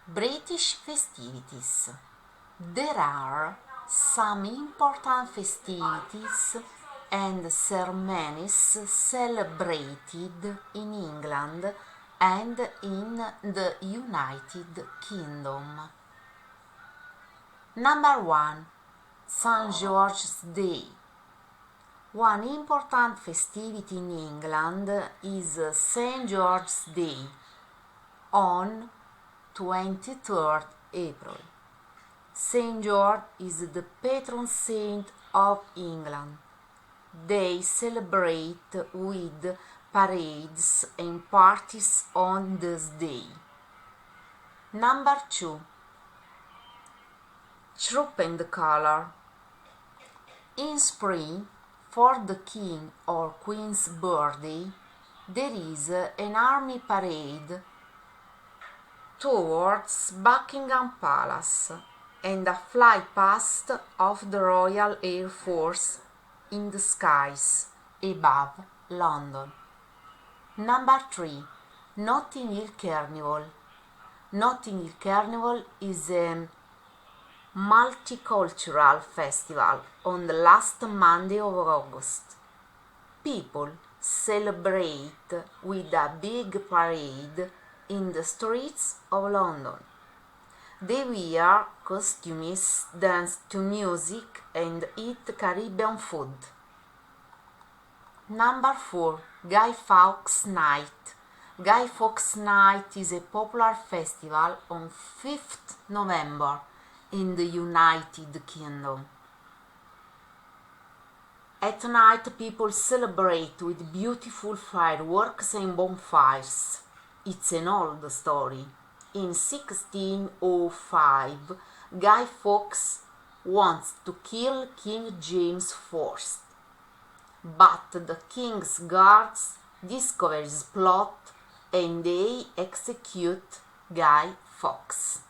British festivities. There are some important festivities and ceremonies celebrated in England and in the United Kingdom. Number 1. St. George's Day. One important festivity in England is St. George's Day on 23rd April. St. George is the patron saint of England. They celebrate with parades and parties on this day. Number 2. Troop and Color. In spring, for the King or Queen's birthday, there is an army parade towards Buckingham Palace and a fly past of the Royal Air Force in the skies above London. Number 3. Notting Hill Carnival. Notting Hill Carnival is a multicultural festival on the last Monday of August. People celebrate with a big parade in the streets of London. They wear costumes, dance to music, and eat Caribbean food. Number 4. Guy Fawkes Night. Guy Fawkes Night is a popular festival on 5th November in the United Kingdom. At night, people celebrate with beautiful fireworks and bonfires. It's an old story. In 1605, Guy Fawkes wants to kill King James I, but the king's guards discover his plot and they execute Guy Fawkes.